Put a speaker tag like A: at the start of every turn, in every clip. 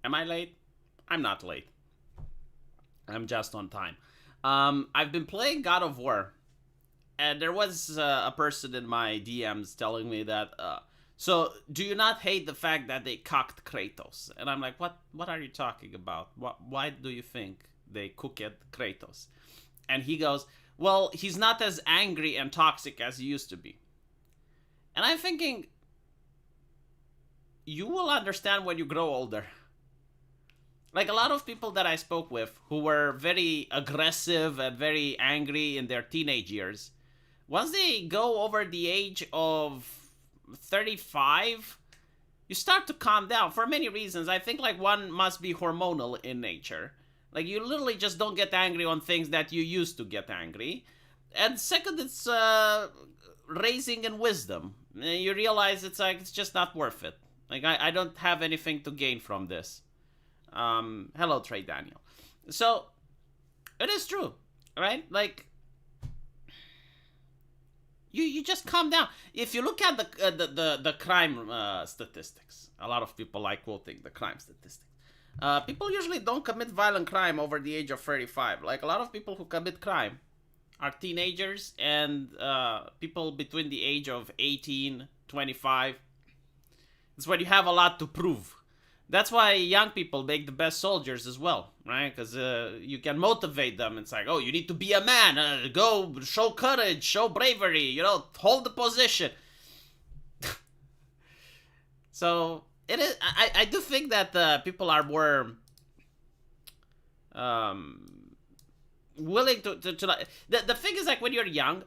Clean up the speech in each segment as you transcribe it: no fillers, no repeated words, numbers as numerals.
A: Am I late? I'm not late. I'm just on time. I've been playing God of War, and there was a person in my DMs telling me that. So, do you not hate the fact that they cocked Kratos? And I'm like, what are you talking about? Why do you think they cooked Kratos? And he goes, well, he's not as angry and toxic as he used to be. And I'm thinking, you will understand when you grow older. Like a lot of people that I spoke with who were very aggressive and very angry in their teenage years, once they go over the age of 35, you start to calm down for many reasons. I think like one must be hormonal in nature. Like you literally just don't get angry on things that you used to get angry. And second, it's raising in wisdom. You realize it's like it's just not worth it. Like I don't have anything to gain from this. Hello, Trey Daniel. So it is true, right? Like you just calm down. If you look at the crime statistics, a lot of people like quoting the crime statistics. People usually don't commit violent crime over the age of 35. Like a lot of people who commit crime are teenagers and people between the age of 18, 25. It's when you have a lot to prove. That's why young people make the best soldiers as well, right? Because you can motivate them. It's like, oh, you need to be a man. Go show courage, show bravery, hold the position. So it is. I do think that people are more willing to like. The thing is like when you're young,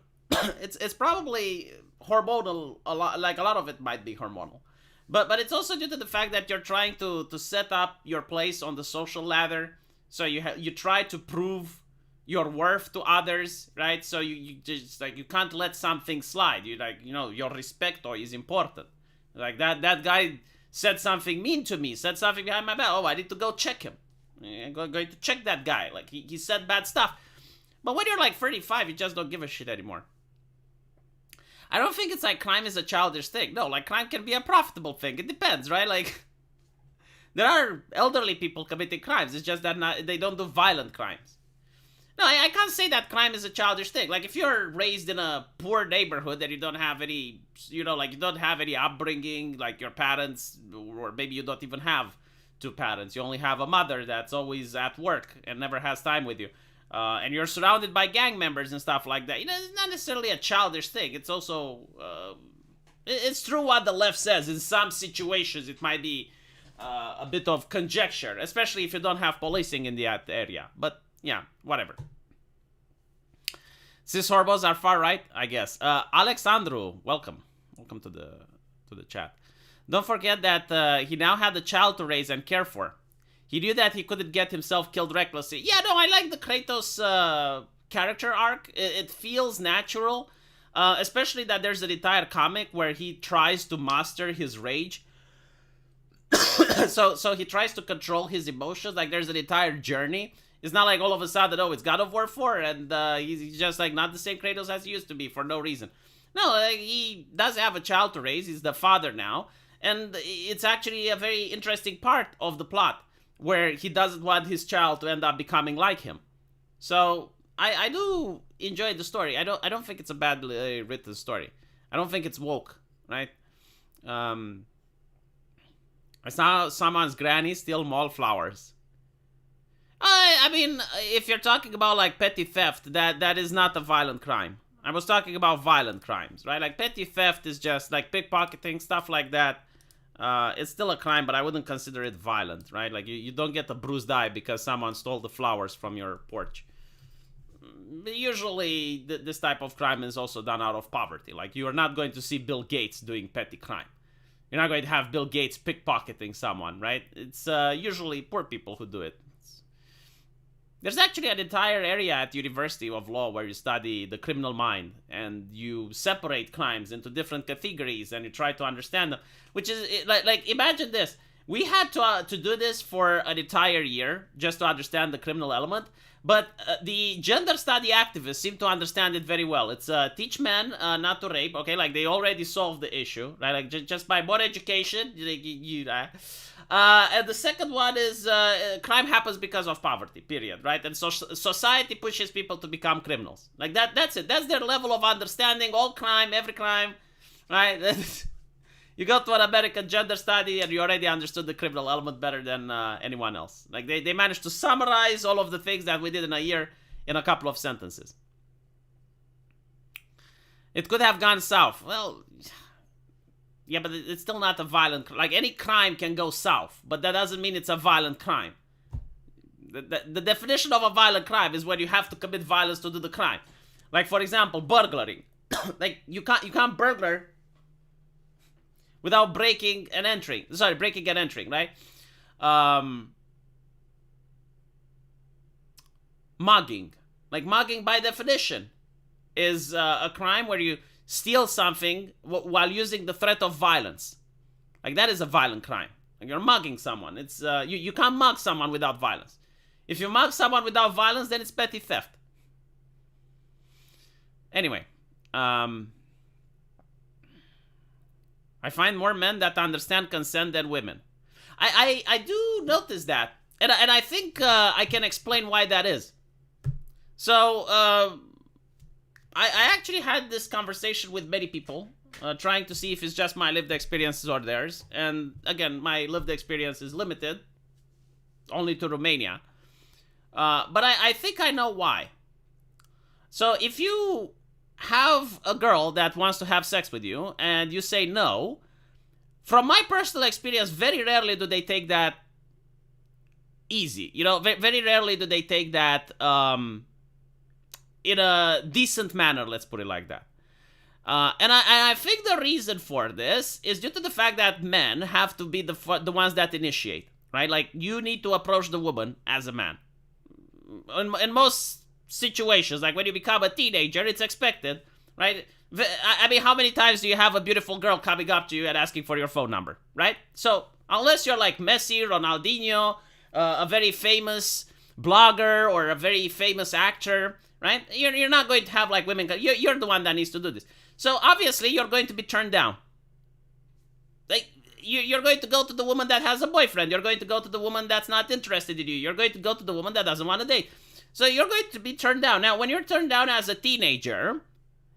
A: it's probably hormonal. A lot of it might be hormonal. But it's also due to the fact that you're trying to set up your place on the social ladder. So you try to prove your worth to others, right? So you just like you can't let something slide. You like your respect is important. Like that guy said something mean to me, said something behind my back. Oh, I need to go check him. I'm going to check that guy. Like he said bad stuff. But when you're like 35, you just don't give a shit anymore. I don't think it's like crime is a childish thing. No, like crime can be a profitable thing. It depends, right? Like there are elderly people committing crimes. It's just that they don't do violent crimes. No, I can't say that crime is a childish thing. Like if you're raised in a poor neighborhood and you don't have any, like you don't have any upbringing, like your parents, or maybe you don't even have two parents. You only have a mother that's always at work and never has time with you. And you're surrounded by gang members and stuff like that. It's not necessarily a childish thing. It's also, it's true what the left says. In some situations, it might be a bit of conjecture, especially if you don't have policing in that area. But yeah, whatever. Cis horbos are far right, I guess. Alexandru, welcome to the chat. Don't forget that he now had a child to raise and care for. He knew that he couldn't get himself killed recklessly. Yeah, no, I like the Kratos character arc. It feels natural, especially that there's an entire comic where he tries to master his rage. so he tries to control his emotions. Like there's an entire journey. It's not like all of a sudden, it's God of War 4, and he's just like not the same Kratos as he used to be for no reason. No, he does have a child to raise. He's the father now, and it's actually a very interesting part of the plot, where he doesn't want his child to end up becoming like him. So I do enjoy the story. I don't think it's a badly written story. I don't think it's woke, right? I saw someone's granny steal mall flowers. I mean, if you're talking about like petty theft, that is not a violent crime. I was talking about violent crimes, right? Like petty theft is just like pickpocketing, stuff like that. It's still a crime, but I wouldn't consider it violent, right? Like, you don't get a bruised eye because someone stole the flowers from your porch. Usually, this type of crime is also done out of poverty. Like, you are not going to see Bill Gates doing petty crime. You're not going to have Bill Gates pickpocketing someone, right? It's usually poor people who do it. There's actually an entire area at University of Law where you study the criminal mind and you separate crimes into different categories and you try to understand them. Which is like imagine this: we had to do this for an entire year just to understand the criminal element. But the gender study activists seem to understand it very well. It's teach men not to rape. Okay, like they already solved the issue, right? Like just by more education, And the second one is crime happens because of poverty, period, right? And so society pushes people to become criminals. Like that's it. That's their level of understanding. All crime, every crime, right? You go to an American gender study and you already understood the criminal element better than anyone else. Like they managed to summarize all of the things that we did in a year in a couple of sentences. It could have gone south. Well, yeah, but it's still not a violent... Like, any crime can go south, but that doesn't mean it's a violent crime. The definition of a violent crime is when you have to commit violence to do the crime. Like, for example, burglary. Like, you can't burglar without breaking and entering. Sorry, breaking and entering, right? Mugging. Like, mugging by definition is a crime where you steal something while using the threat of violence. Like, that is a violent crime. Like, you're mugging someone. It's you can't mug someone without violence. If you mug someone without violence, then it's petty theft. Anyway, I find more men that understand consent than women. I do notice that, and I think I can explain why that is. So, I actually had this conversation with many people, trying to see if it's just my lived experiences or theirs. And again, my lived experience is limited only to Romania. But I think I know why. So if you have a girl that wants to have sex with you and you say no, from my personal experience, very rarely do they take that easy. You know, very rarely do they take that in a decent manner, let's put it like that. And I think the reason for this is due to the fact that men have to be the ones that initiate, right? Like, you need to approach the woman as a man. In most situations, like when you become a teenager, it's expected, right? I mean, how many times do you have a beautiful girl coming up to you and asking for your phone number, right? So, unless you're like Messi, Ronaldinho, a very famous blogger, or a very famous actor, right? You're not going to have like women. You're the one that needs to do this. So obviously you're going to be turned down. Like, you're going to go to the woman that has a boyfriend. You're going to go to the woman that's not interested in you. You're going to go to the woman that doesn't want to date. So you're going to be turned down. Now, when you're turned down as a teenager,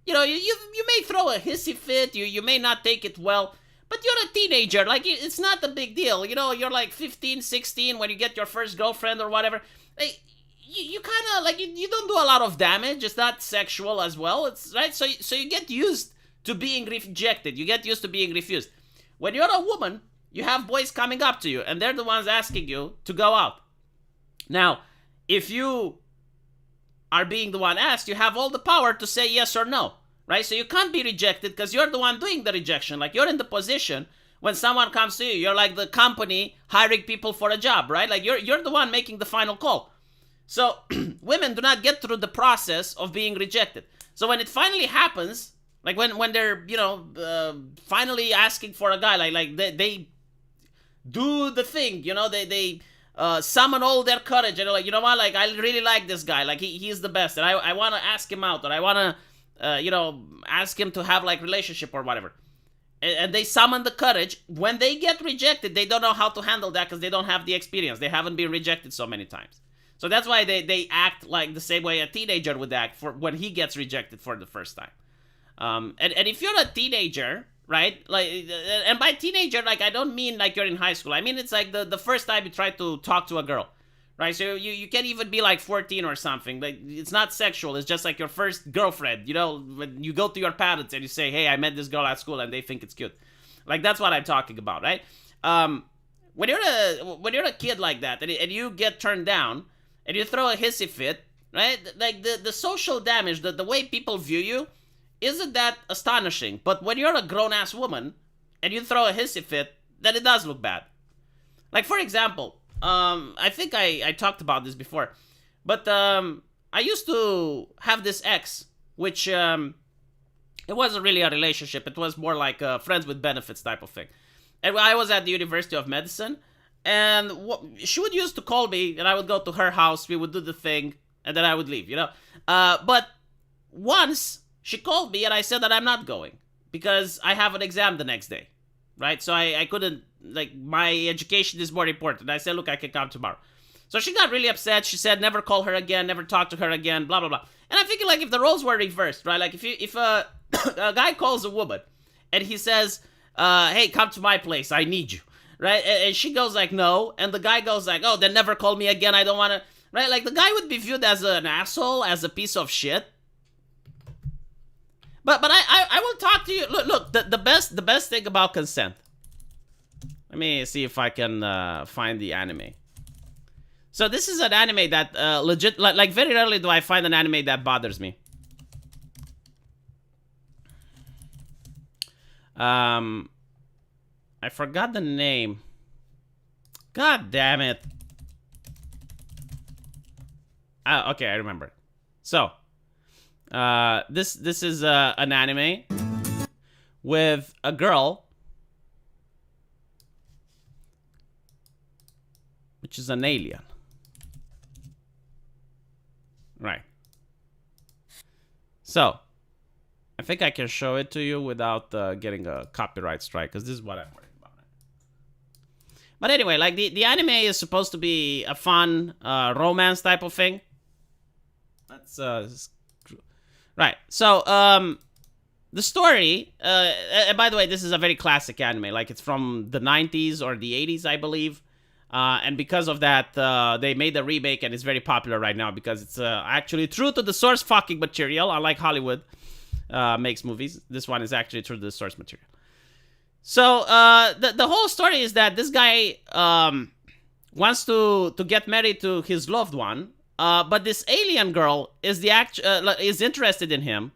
A: you know, you may throw a hissy fit. You may not take it well. But you're a teenager. Like, it's not a big deal. You know, you're like 15, 16 when you get your first girlfriend or whatever. Like, you kind of, like, you don't do a lot of damage. It's not sexual as well. It's, right? So you get used to being rejected. You get used to being refused. When you're a woman, you have boys coming up to you, and they're the ones asking you to go out. Now, if you are being the one asked, you have all the power to say yes or no, right? So you can't be rejected because you're the one doing the rejection. Like, you're in the position when someone comes to you, you're like the company hiring people for a job, right? Like, you're the one making the final call. So women do not get through the process of being rejected. So when it finally happens, like when they're, you know, finally asking for a guy, like they do the thing, you know, they summon all their courage and they're like, you know what, like, I really like this guy, like he's the best, and I want to ask him out, or I want to, you know, ask him to have like relationship or whatever. And they summon the courage. When they get rejected, they don't know how to handle that because they don't have the experience. They haven't been rejected so many times. So that's why they act like the same way a teenager would act for when he gets rejected for the first time. And if you're a teenager, right? Like, and by teenager, like, I don't mean like you're in high school. I mean, it's like the first time you try to talk to a girl, right? So you can't even be like 14 or something. Like, it's not sexual. It's just like your first girlfriend. You know, when you go to your parents and you say, hey, I met this girl at school and they think it's cute. Like, that's what I'm talking about, right? When you're a kid like that and you get turned down and you throw a hissy fit, right? Like, the social damage, the way people view you, isn't that astonishing. But when you're a grown-ass woman and you throw a hissy fit, then it does look bad. Like, for example, I think I talked about this before, but I used to have this ex, which it wasn't really a relationship. It was more like a friends with benefits type of thing. And I was at the University of Medicine, and she would used to call me, and I would go to her house, we would do the thing, and then I would leave, you know. But once she called me, and I said that I'm not going, because I have an exam the next day. right? So I couldn't, like, my education is more important. I said, look, I can come tomorrow. So she got really upset. She said, never call her again, never talk to her again, blah, blah, blah. And I'm thinking, like, if the roles were reversed, right? Like, if a, a guy calls a woman and he says, hey, come to my place, I need you, right? And she goes like, no. And the guy goes like, oh, then never call me again, I don't want to, right? Like, the guy would be viewed as an asshole, as a piece of shit. But I will talk to you. Look, the best thing about consent. Let me see if I can find the anime. So this is an anime that legit, like very rarely do I find an anime that bothers me. I forgot the name. God damn it. Okay, I remember. So, this is an anime with a girl, which is an alien. Right. So, I think I can show it to you without getting a copyright strike, because this is what I'm worried about. But anyway, like, the anime is supposed to be a fun romance type of thing. That's right. So the story, and by the way, this is a very classic anime. Like, it's from the 90s or the 80s, I believe. And because of that, they made a remake, and it's very popular right now because it's actually true to the source fucking material. Unlike Hollywood makes movies, this one is actually true to the source material. So the whole story is that this guy wants to get married to his loved one, but this alien girl is is interested in him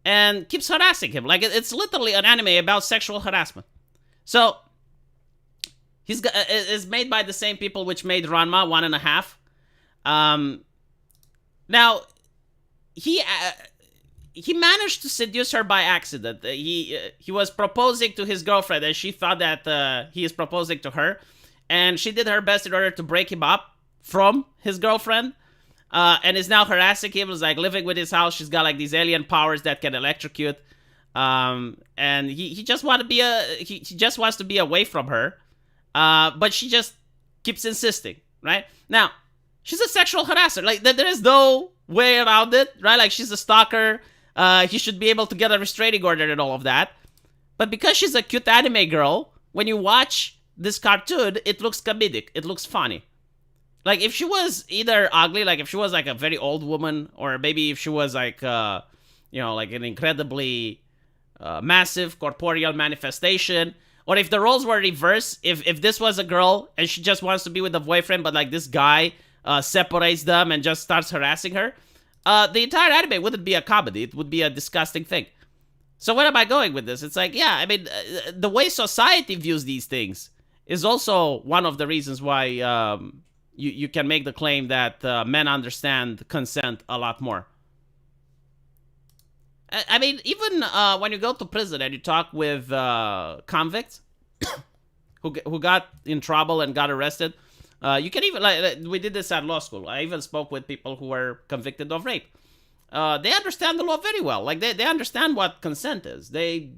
A: and keeps harassing him. Like, it's literally an anime about sexual harassment. So is made by the same people which made Ranma 1.5. Now he managed to seduce her by accident. He was proposing to his girlfriend, and she thought that he is proposing to her, and she did her best in order to break him up from his girlfriend, and is now harassing him. Is like living with his house. She's got like these alien powers that can electrocute, and he just want to be he just wants to be away from her. But she just keeps insisting, right? Now, she's a sexual harasser. Like, there is no way around it, right? Like, she's a stalker. He should be able to get a restraining order and all of that. But because she's a cute anime girl, when you watch this cartoon, it looks comedic. It looks funny. Like, if she was either ugly, like if she was like a very old woman, or maybe if she was like, like an incredibly massive corporeal manifestation, or if the roles were reversed, if this was a girl and she just wants to be with a boyfriend, but like this guy separates them and just starts harassing her, the entire anime wouldn't be a comedy. It would be a disgusting thing. So where am I going with this? It's like, yeah, I mean, the way society views these things is also one of the reasons why you can make the claim that men understand consent a lot more. I mean, even when you go to prison and you talk with convicts who got in trouble and got arrested, you can even, like, we did this at law school. I even spoke with people who were convicted of rape. They understand the law very well. Like, they understand what consent is. They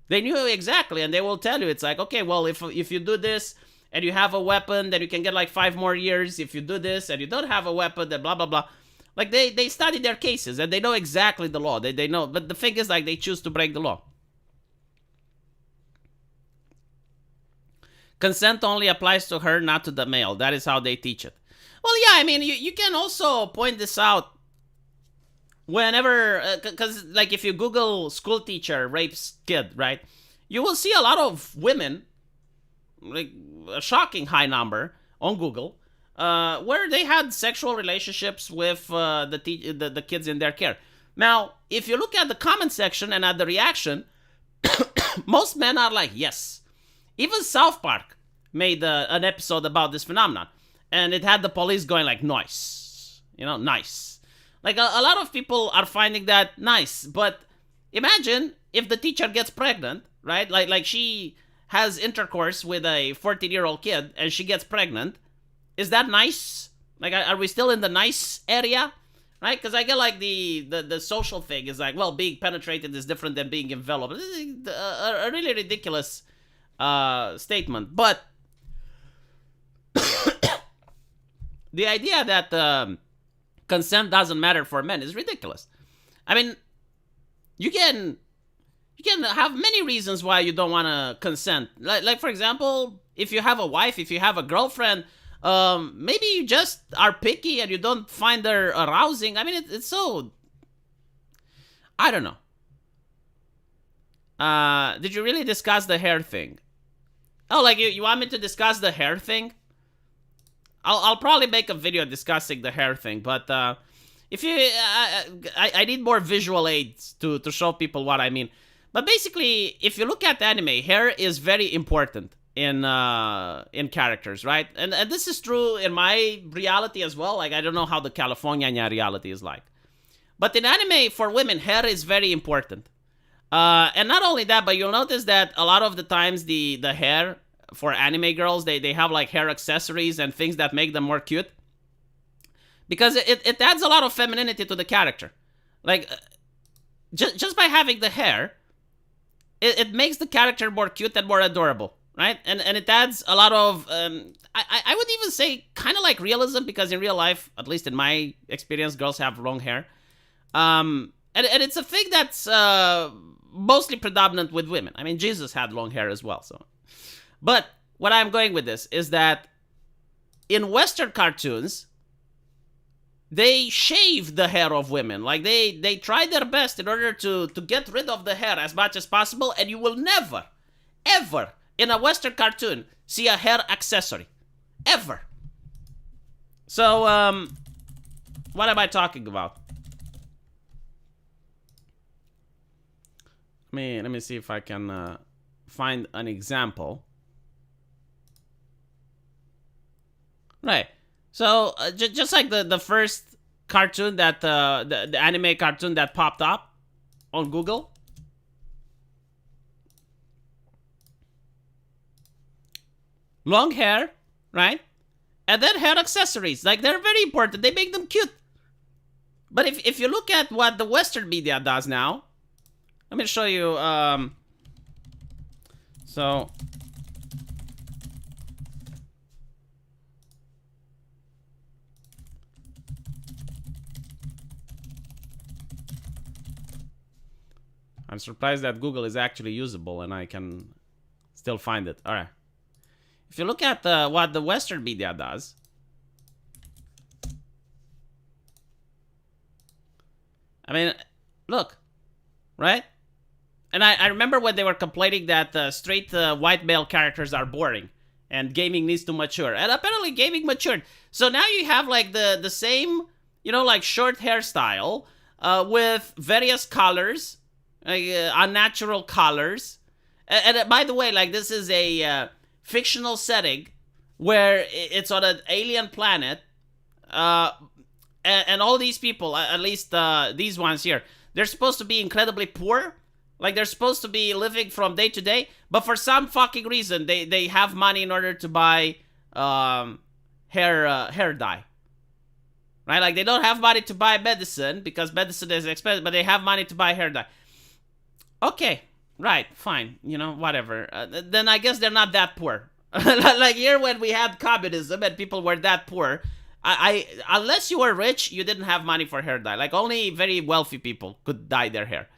A: knew exactly, and they will tell you, it's like, okay, well, if you do this and you have a weapon, then you can get like 5 more years. If you do this and you don't have a weapon, then blah, blah, blah. Like, they study their cases, and they know exactly the law. They know, but the thing is, like, they choose to break the law. Consent only applies to her, not to the male. That is how they teach it. Well, yeah, I mean, you can also point this out whenever, because, like, if you Google school teacher rapes kid, right, you will see a lot of women, like, a shocking high number on Google, where they had sexual relationships with the kids in their care. Now, if you look at the comment section and at the reaction, most men are like, yes. Even South Park made an episode about this phenomenon, and it had the police going like, nice. You know, nice. Like, a lot of people are finding that nice, but imagine if the teacher gets pregnant, right? Like she has intercourse with a 14-year-old kid, and she gets pregnant. Is that nice? Like, are we still in the nice area? Right? Because I get like the social thing is like, well, being penetrated is different than being enveloped. This is a really ridiculous statement. But the idea that consent doesn't matter for men is ridiculous. I mean, you can have many reasons why you don't want to consent. Like for example, if you have a wife, if you have a girlfriend, maybe you just are picky and you don't find her arousing. I mean, it's so... I don't know. Did you really discuss the hair thing? Oh, like you want me to discuss the hair thing? I'll probably make a video discussing the hair thing, but if you... I need more visual aids to show people what I mean. But basically, if you look at anime, hair is very important in characters, right? And this is true in my reality as well. Like, I don't know how the California reality is like. But in anime, for women, hair is very important. And not only that, but you'll notice that a lot of the times the hair for anime girls, they have like hair accessories and things that make them more cute. Because it adds a lot of femininity to the character. Like, just by having the hair, it makes the character more cute and more adorable, right? And it adds a lot of, I would even say kind of like realism, because in real life, at least in my experience, girls have long hair. And it's a thing that's mostly predominant with women. I mean, Jesus had long hair as well, so. But what I'm going with this is that in Western cartoons, they shave the hair of women. Like, they try their best in order to get rid of the hair as much as possible, and you will never, ever, in a Western cartoon, see a hair accessory. Ever. So, what am I talking about? Let me see if I can find an example. Right. So, just like the first cartoon that, the anime cartoon that popped up on Google. Long hair, right? And then hair accessories. Like, they're very important. They make them cute. But if you look at what the Western media does now, let me show you, so... I'm surprised that Google is actually usable and I can still find it. All right. If you look at what the Western media does, I mean, look, right? And I remember when they were complaining that straight white male characters are boring and gaming needs to mature. And apparently gaming matured. So now you have like the same, you know, like short hairstyle with various colors. Unnatural colors. And by the way, like, this is a fictional setting where it's on an alien planet, and all these people, at least these ones here, they're supposed to be incredibly poor. Like, they're supposed to be living from day to day, but for some fucking reason they have money in order to buy hair dye. Right? Like, they don't have money to buy medicine because medicine is expensive, but they have money to buy hair dye. Okay, right, fine, you know, whatever. Then I guess they're not that poor. Like, here when we had communism and people were that poor, I unless you were rich, you didn't have money for hair dye. Like, only very wealthy people could dye their hair.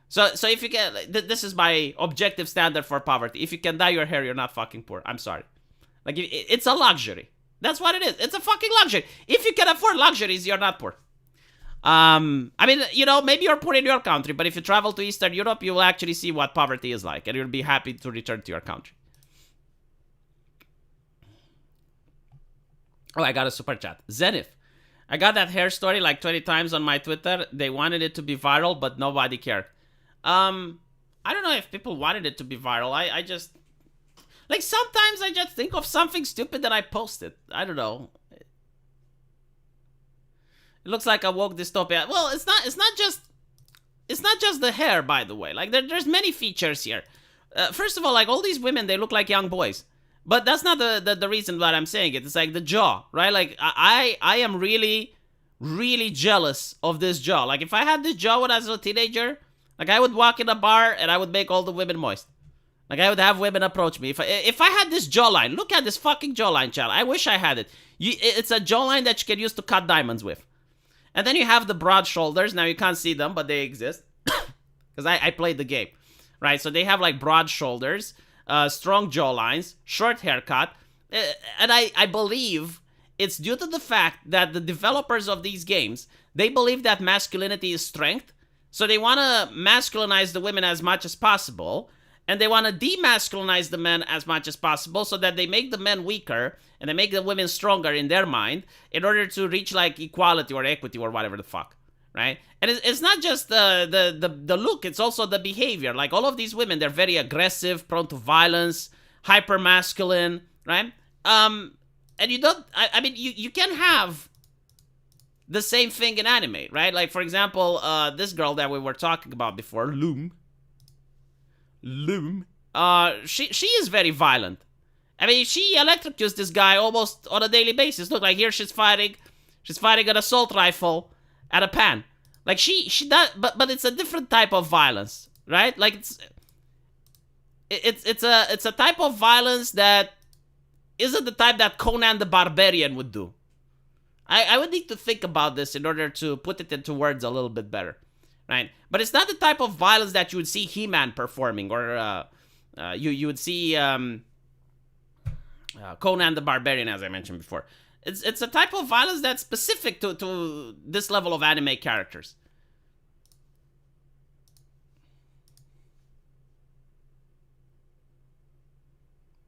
A: So if you can, this is my objective standard for poverty. If you can dye your hair, you're not fucking poor. I'm sorry. Like, it's a luxury. That's what it is. It's a fucking luxury. If you can afford luxuries, you're not poor. I mean, you know, maybe you're poor in your country, but if you travel to Eastern Europe, you will actually see what poverty is like, and you'll be happy to return to your country. Oh, I got a super chat. Zenith. I got that hair story like 20 times on my Twitter. They wanted it to be viral, but nobody cared. I don't know if people wanted it to be viral. I just... Like, sometimes I just think of something stupid and I post it. I don't know. It looks like a woke dystopia. Well, it's not just the hair, by the way. Like, there's many features here. First of all, like, all these women, they look like young boys. But that's not the reason that I'm saying it. It's like the jaw, right? Like, I am really, really jealous of this jaw. Like, if I had this jaw when I was a teenager, like, I would walk in a bar and I would make all the women moist. Like, I would have women approach me. If I had this jawline, look at this fucking jawline, child. I wish I had it. It's a jawline that you can use to cut diamonds with. And then you have the broad shoulders. Now, you can't see them, but they exist. Because I played the game. Right? So they have, like, broad shoulders, strong jawlines, short haircut. And I believe it's due to the fact that the developers of these games, they believe that masculinity is strength. So they want to masculinize the women as much as possible. And they want to demasculinize the men as much as possible so that they make the men weaker and they make the women stronger in their mind in order to reach, like, equality or equity or whatever the fuck, right? And it's not just the look, it's also the behavior. Like, all of these women, they're very aggressive, prone to violence, hyper masculine, right? And you don't, I mean, you can have the same thing in anime, right? Like, for example, this girl that we were talking about before, Loom, she is very violent. I mean, she electrocutes this guy almost on a daily basis. Look, like, here she's fighting an assault rifle at a pan. Like, she does, but it's a different type of violence, right? Like, it's a type of violence that isn't the type that Conan the Barbarian would do. I would need to think about this in order to put it into words a little bit better. Right? But it's not the type of violence that you would see He-Man performing, or you would see Conan the Barbarian, as I mentioned before. It's a type of violence that's specific to this level of anime characters.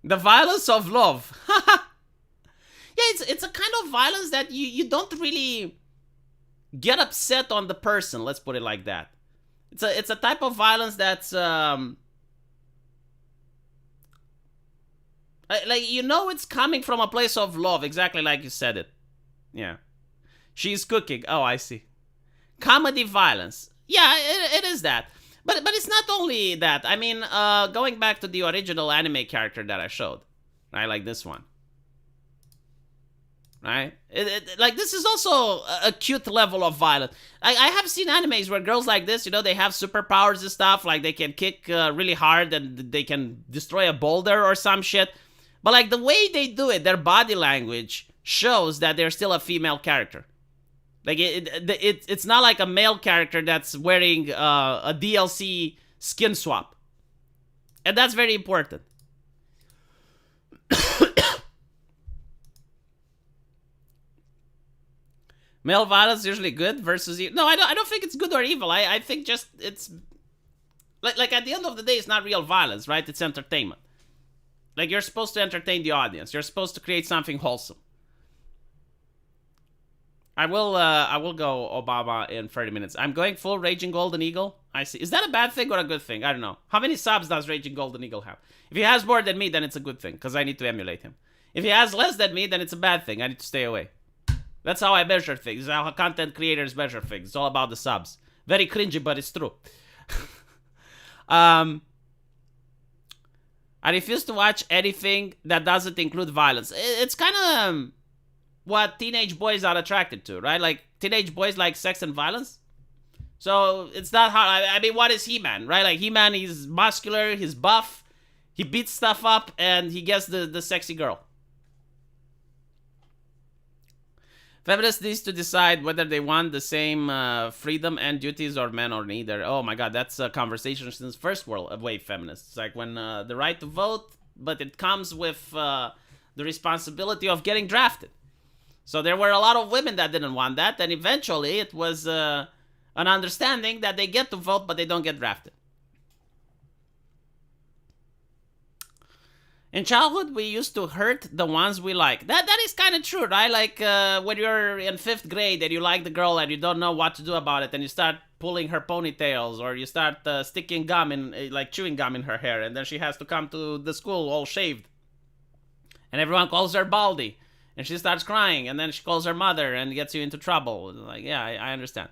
A: The violence of love. Yeah, it's a kind of violence that you don't really get upset on the person, let's put it like that. It's a type of violence that's like, you know, it's coming from a place of love, exactly like you said it. Yeah. She's cooking. Oh, I see. Comedy violence. Yeah, it is that. But it's not only that. I mean, going back to the original anime character that I showed, right? Like this one. Right? Like, this is also a cute level of violence. I have seen animes where girls like this, you know, they have superpowers and stuff. Like, they can kick really hard and they can destroy a boulder or some shit. But, like, the way they do it, their body language shows that they're still a female character. Like, it's not like a male character that's wearing a DLC skin swap. And that's very important. Male violence is usually good versus evil. No, I don't think it's good or evil. I think just it's like at the end of the day, it's not real violence, right? It's entertainment. Like, you're supposed to entertain the audience. You're supposed to create something wholesome. I will go Obama in 30 minutes. I'm going full Raging Golden Eagle. I see. Is that a bad thing or a good thing? I don't know. How many subs does Raging Golden Eagle have? If he has more than me, then it's a good thing, because I need to emulate him. If he has less than me, then it's a bad thing. I need to stay away. That's how I measure things. That's how content creators measure things. It's all about the subs. Very cringy, but it's true. I refuse to watch anything that doesn't include violence. It's kind of what teenage boys are attracted to, right? Like, teenage boys like sex and violence. So it's not hard. I mean, what is He-Man, right? Like, He-Man, he's muscular, he's buff, he beats stuff up, and he gets the sexy girl. Feminists need to decide whether they want the same freedom and duties or men or neither. Oh my god, that's a conversation since first world wave feminists. It's like when the right to vote, but it comes with the responsibility of getting drafted. So there were a lot of women that didn't want that, and eventually it was an understanding that they get to vote, but they don't get drafted. In childhood, we used to hurt the ones we like. That is kind of true, right? Like, when you're in 5th grade and you like the girl and you don't know what to do about it, and you start pulling her ponytails, or you start sticking gum in, like, chewing gum in her hair, and then she has to come to the school all shaved. And everyone calls her Baldy. And she starts crying, and then she calls her mother and gets you into trouble. Like, yeah, I understand.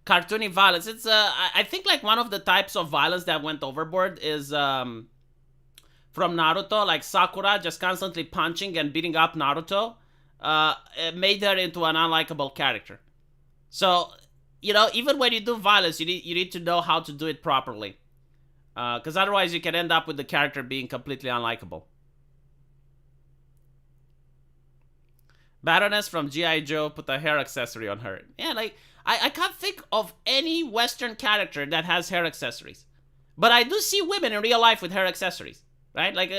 A: Cartoony violence. It's I think, like, one of the types of violence that went overboard is from Naruto, like Sakura just constantly punching and beating up Naruto. It made her into an unlikable character. So even when you do violence, you need to know how to do it properly. Because otherwise you can end up with the character being completely unlikable. Baroness from G.I. Joe put a hair accessory on her. Yeah, like, I can't think of any Western character that has hair accessories. But I do see women in real life with hair accessories, right? Like,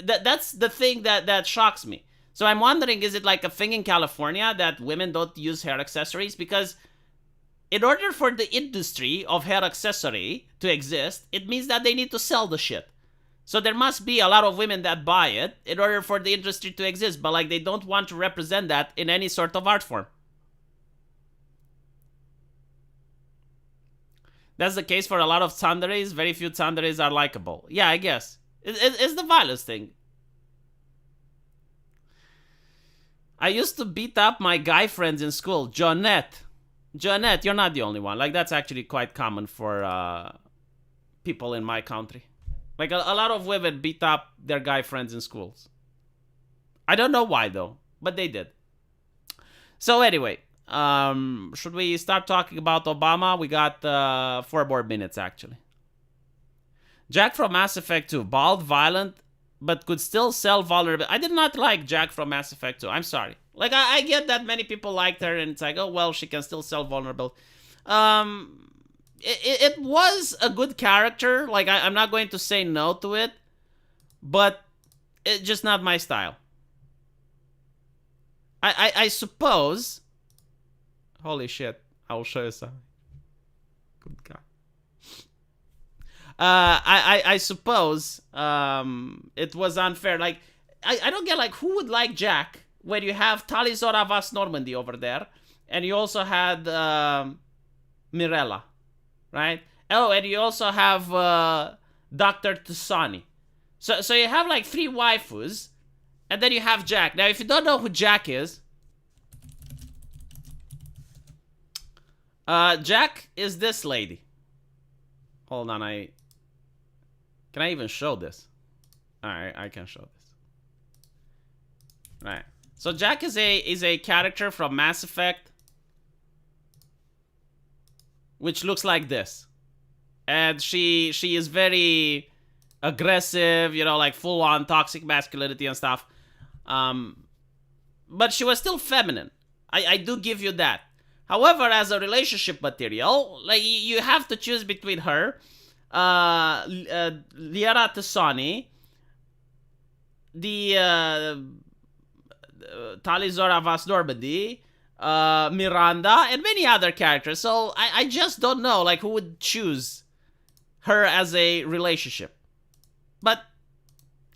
A: that's the thing that shocks me. So I'm wondering, is it like a thing in California that women don't use hair accessories? Because in order for the industry of hair accessory to exist, it means that they need to sell the shit. So there must be a lot of women that buy it in order for the industry to exist, but like they don't want to represent that in any sort of art form. That's the case for a lot of tsunderes. Very few tsunderes are likable. Yeah, I guess. It's the violence thing. I used to beat up my guy friends in school. Jonette, you're not the only one. Like, that's actually quite common for people in my country. Like, a lot of women beat up their guy friends in schools. I don't know why, though, but they did. So anyway, should we start talking about Obama? We got 4 more minutes, actually. Jack from Mass Effect 2. Bald, violent, but could still sell vulnerability. I did not like Jack from Mass Effect 2. I'm sorry. Like, I get that many people liked her, and it's like, oh, well, she can still sell vulnerability. It was a good character. Like, I'm not going to say no to it, but it's just not my style. I suppose... Holy shit. I will show you something. Good God. I suppose it was unfair. Like, I don't get, like, who would like Jack when you have Tali'Zorah Avast Normandy over there, and you also had Mirella, right? Oh, and you also have Dr. T'Soni. So you have, like, 3 waifus, and then you have Jack. Now, if you don't know who Jack is, Jack is this lady. Hold on, can I even show this? Alright, I can show this. Alright. So Jack is a character from Mass Effect, which looks like this. And she is very aggressive, like full-on toxic masculinity and stuff. But she was still feminine. I do give you that. However, as a relationship material, like, you have to choose between her, Liara T'Soni, the Tali'Zorah Avast Normandy, Miranda, and many other characters. So I just don't know, like, who would choose her as a relationship. But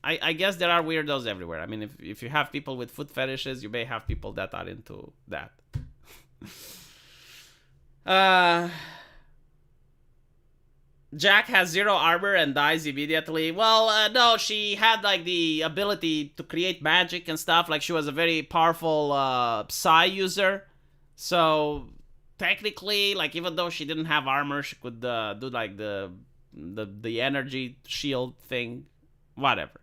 A: I guess there are weirdos everywhere. I mean, if you have people with foot fetishes, you may have people that are into that. Jack has 0 armor and dies immediately. Well, no, she had, like, the ability to create magic and stuff. Like, she was a very powerful Psy user. So, technically, like, even though she didn't have armor, she could do, like, the energy shield thing. Whatever.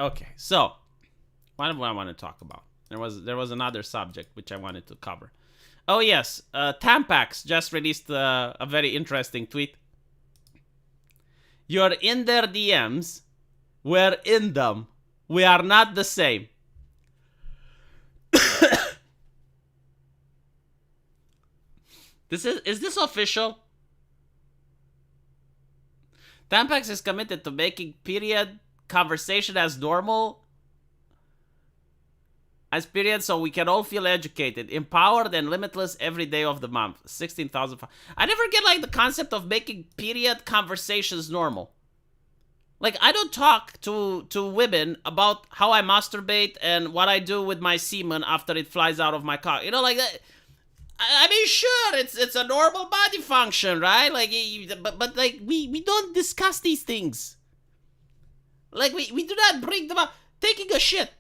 A: Okay, so what do I want to talk about? There was another subject which I wanted to cover. Oh yes, Tampax just released a very interesting tweet. You're in their DMs, we're in them. We are not the same. Is this official? Tampax is committed to making period conversation as normal as period, so we can all feel educated, empowered, and limitless every day of the month. 16,000. I never get, like, the concept of making period conversations normal. Like, I don't talk to women about how I masturbate and what I do with my semen after it flies out of my cock. Like that. I mean, sure, it's a normal body function, right? Like, but like, we don't discuss these things. Like, we do not bring them up. Taking a shit.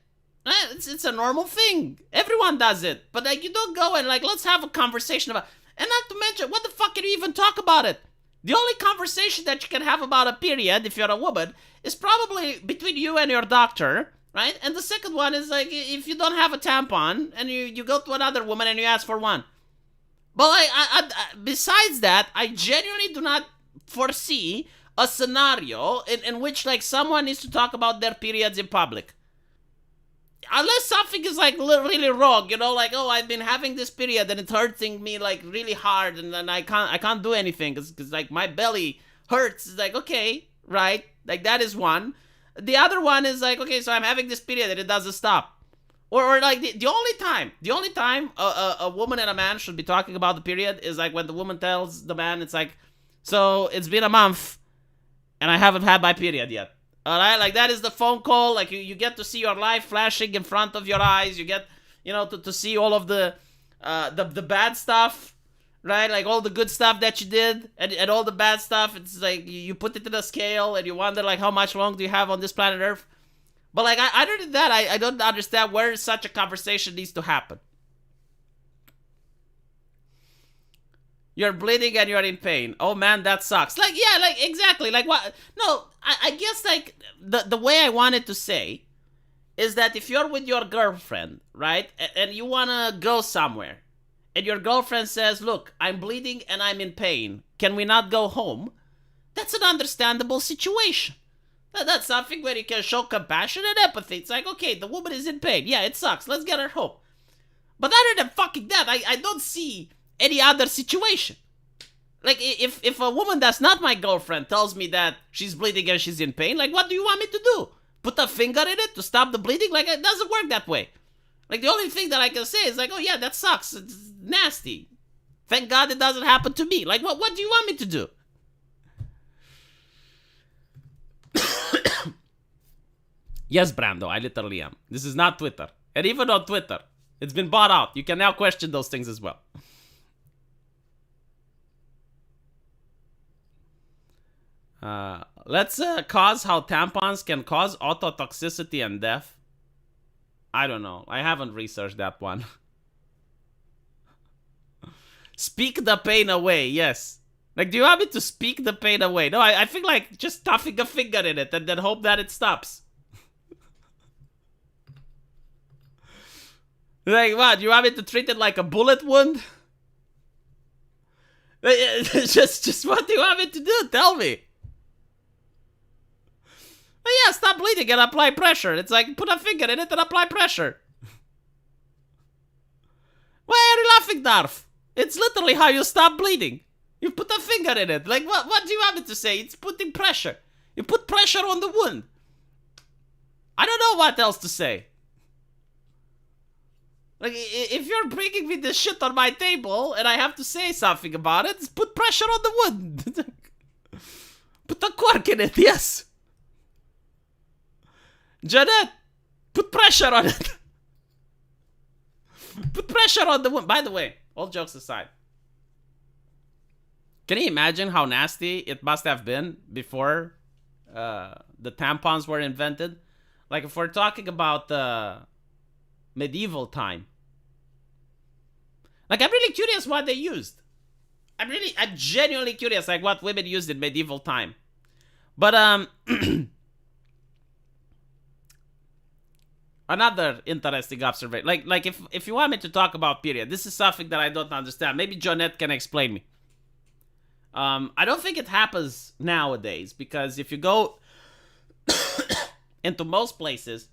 A: It's a normal thing. Everyone does it. But, like, you don't go and, like, let's have a conversation about... And not to mention, what the fuck can you even talk about it? The only conversation that you can have about a period, if you're a woman, is probably between you and your doctor, right? And the second one is like if you don't have a tampon and you go to another woman and you ask for one. But besides that, I genuinely do not foresee a scenario in which like someone needs to talk about their periods in public. Unless something is like really wrong, like, oh, I've been having this period and it's hurting me like really hard and then I can't do anything because like my belly hurts. It's like, okay, right? Like that is one. The other one is like, okay, so I'm having this period and it doesn't stop. Or like the only time a woman and a man should be talking about the period is like when the woman tells the man, it's like, so it's been a month and I haven't had my period yet. Alright, like that is the phone call. Like you get to see your life flashing in front of your eyes. You get, to see all of the bad stuff, right? Like all the good stuff that you did and all the bad stuff. It's like you put it in a scale and you wonder like how much longer do you have on this planet Earth. But like other than that, I don't understand where such a conversation needs to happen. You're bleeding and you're in pain. Oh man, that sucks. Like, yeah, like exactly. Like what? No, I guess like the way I wanted to say is that if you're with your girlfriend, right, and you wanna go somewhere, and your girlfriend says, look, I'm bleeding and I'm in pain. Can we not go home? That's an understandable situation. That's something where you can show compassion and empathy. It's like, okay, the woman is in pain. Yeah, it sucks. Let's get her home. But other than fucking that, I don't see any other situation. Like, if a woman that's not my girlfriend tells me that she's bleeding and she's in pain, like, what do you want me to do? Put a finger in it to stop the bleeding? Like, it doesn't work that way. Like, the only thing that I can say is like, oh yeah, that sucks. It's nasty. Thank God it doesn't happen to me. Like, what do you want me to do? Yes, Brando, I literally am. This is not Twitter. And even on Twitter, it's been bought out. You can now question those things as well. Let's cause how tampons can cause autotoxicity and death. I don't know. I haven't researched that one. Speak the pain away, yes. Like, do you want me to speak the pain away? No, I think like just stuffing a finger in it and then hope that it stops. Like, what? You want me to treat it like a bullet wound? Just what do you want me to do? Tell me. But yeah, stop bleeding and apply pressure. It's like, put a finger in it and apply pressure. Why are you laughing, Darth? It's literally how you stop bleeding. You put a finger in it. Like, what do you want me to say? It's putting pressure. You put pressure on the wound. I don't know what else to say. Like, if you're bringing me this shit on my table and I have to say something about it, put pressure on the wound. Put a cork in it, yes. Jeanette, put pressure on it. Put pressure on the wound. By the way, all jokes aside, can you imagine how nasty it must have been before the tampons were invented? Like, if we're talking about medieval time. Like, I'm really curious what they used. I'm genuinely curious, like, what women used in medieval time. But, another interesting observation. Like if you want me to talk about period, this is something that I don't understand. Maybe Jonette can explain me. I don't think it happens nowadays, because if you go into most places,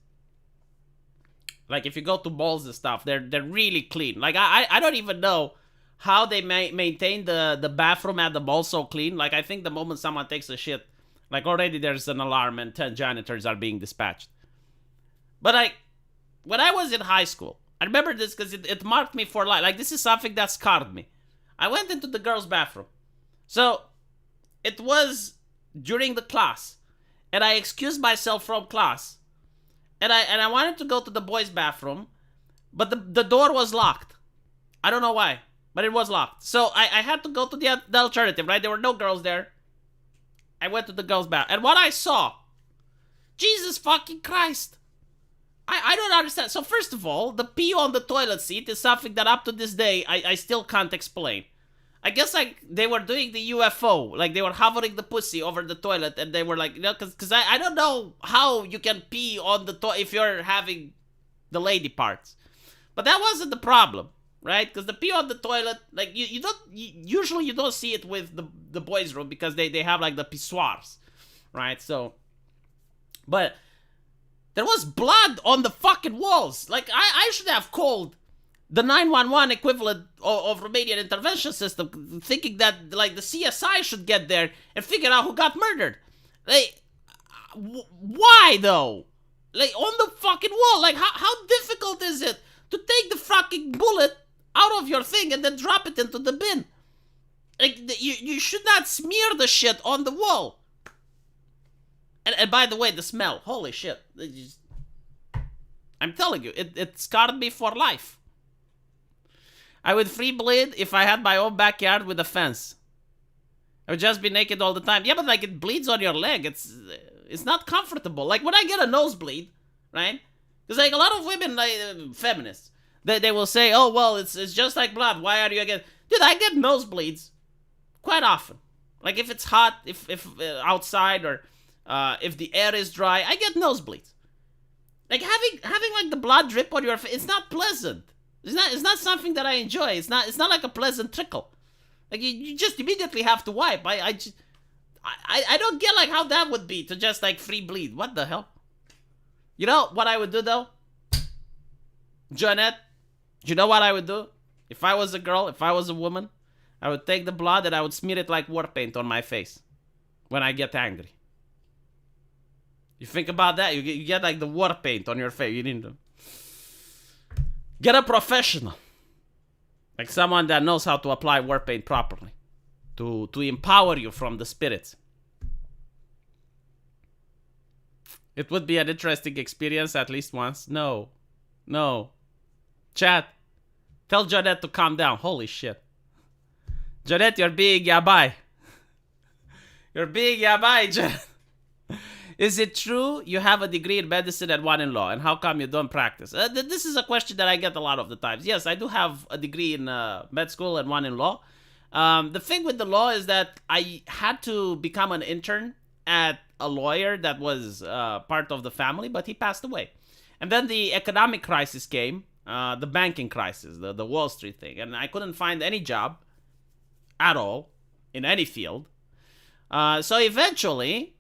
A: like if you go to malls and stuff, they're really clean. Like I don't even know how they maintain the bathroom at the mall so clean. Like I think the moment someone takes a shit, like already there's an alarm and 10 janitors are being dispatched. But like when I was in high school, I remember this because it marked me for life. Like this is something that scarred me. I went into the girls' bathroom. So it was during the class, and I excused myself from class. And I wanted to go to the boys' bathroom, but the door was locked. I don't know why, but it was locked. So I had to go to the alternative, right? There were no girls there. I went to the girls' bathroom. And what I saw, Jesus fucking Christ. I don't understand. So first of all, the pee on the toilet seat is something that up to this day, I still can't explain. I guess like they were doing the UFO, like they were hovering the pussy over the toilet, and they were like, because I don't know how you can pee on the toilet if you're having the lady parts, but that wasn't the problem, right? Because the pee on the toilet, like you don't usually you don't see it with the boys' room because they have like the pissoirs, right? So, but there was blood on the fucking walls. Like I should have called the 911 equivalent of Romanian intervention system, thinking that like the CSI should get there and figure out who got murdered. Like, why though? Like on the fucking wall. Like how difficult is it to take the fucking bullet out of your thing and then drop it into the bin? Like you should not smear the shit on the wall. And by the way, the smell. Holy shit! I'm telling you, it scarred me for life. I would free bleed if I had my own backyard with a fence. I would just be naked all the time. Yeah, but like it bleeds on your leg. It's not comfortable. Like when I get a nosebleed, right? Because like a lot of women, like feminists, they will say, "Oh well, it's just like blood. Why are you again?" Dude, I get nosebleeds quite often. Like if it's hot, if outside, or if the air is dry, I get nosebleeds. Like having like the blood drip on your face, it's not pleasant. It's not something that I enjoy. It's not like a pleasant trickle. Like you just immediately have to wipe. I don't get like how that would be to just like free bleed. What the hell? You know what I would do though? Jonette, you know what I would do? If I was a girl, if I was a woman, I would take the blood and I would smear it like war paint on my face when I get angry. You think about that, you get like the war paint on your face. You need to get a professional, like someone that knows how to apply war paint properly, to empower you from the spirits. It would be an interesting experience at least once. No. Chat, tell Jonette to calm down. Holy shit. Jonette, you're being yabai. You're being yabai, Jonette. Is it true you have a degree in medicine and one in law? And how come you don't practice? This is a question that I get a lot of the times. Yes, I do have a degree in med school and one in law. The thing with the law is that I had to become an intern at a lawyer that was part of the family, but he passed away. And then the economic crisis came, the banking crisis, the Wall Street thing. And I couldn't find any job at all in any field. So eventually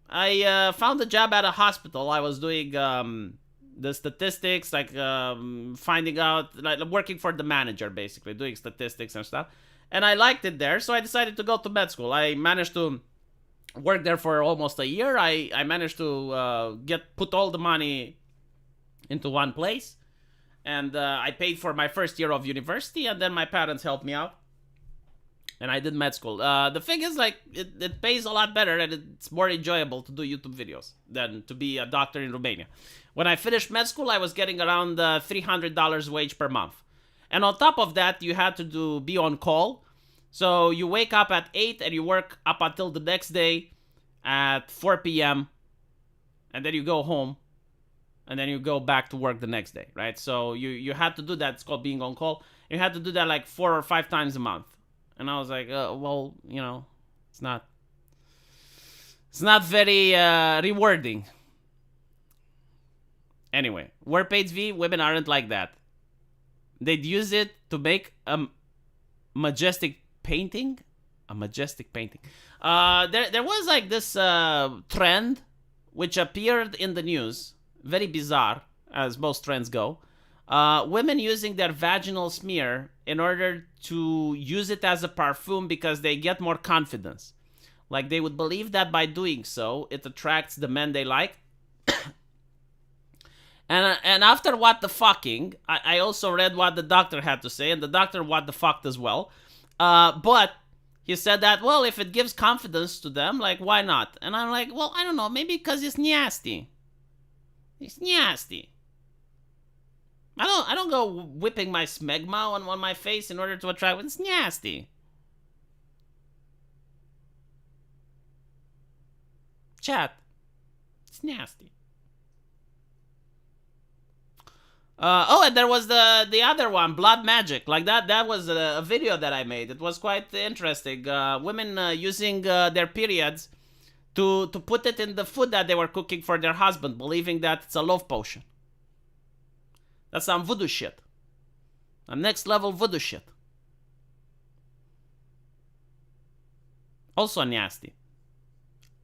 A: I found a job at a hospital. I was doing the statistics, like finding out, like working for the manager, basically, doing statistics and stuff. And I liked it there, so I decided to go to med school. I managed to work there for almost a year. I managed to put all the money into one place. And I paid for my first year of university, and then my parents helped me out. And I did med school. The thing is, like, it pays a lot better and it's more enjoyable to do YouTube videos than to be a doctor in Romania. When I finished med school, I was getting around $300 wage per month. And on top of that, you had to be on call. So you wake up at 8 and you work up until the next day at 4 p.m. And then you go home. And then you go back to work the next day, right? So you had to do that. It's called being on call. You had to do that like 4 or 5 times a month. And I was like, well, you know, it's not very rewarding. Anyway, WordPage V, women aren't like that. They'd use it to make a majestic painting. A majestic painting. There was like this trend which appeared in the news. Very bizarre, as most trends go. Women using their vaginal smear in order to use it as a perfume because they get more confidence. Like they would believe that by doing so, it attracts the men they like. And after what the fucking, I also read what the doctor had to say, and the doctor what the fucked as well. But he said that, well, if it gives confidence to them, like, why not? And I'm like, well, I don't know, maybe because it's nasty. It's nasty. I don't go whipping my smegma on my face in order to attract. It's nasty. Chat. It's nasty. Oh, and there was the other one, Blood Magic. Like that was a video that I made. It was quite interesting. Women using their periods to put it in the food that they were cooking for their husband, believing that it's a love potion. That's some voodoo shit. A next level voodoo shit. Also nasty.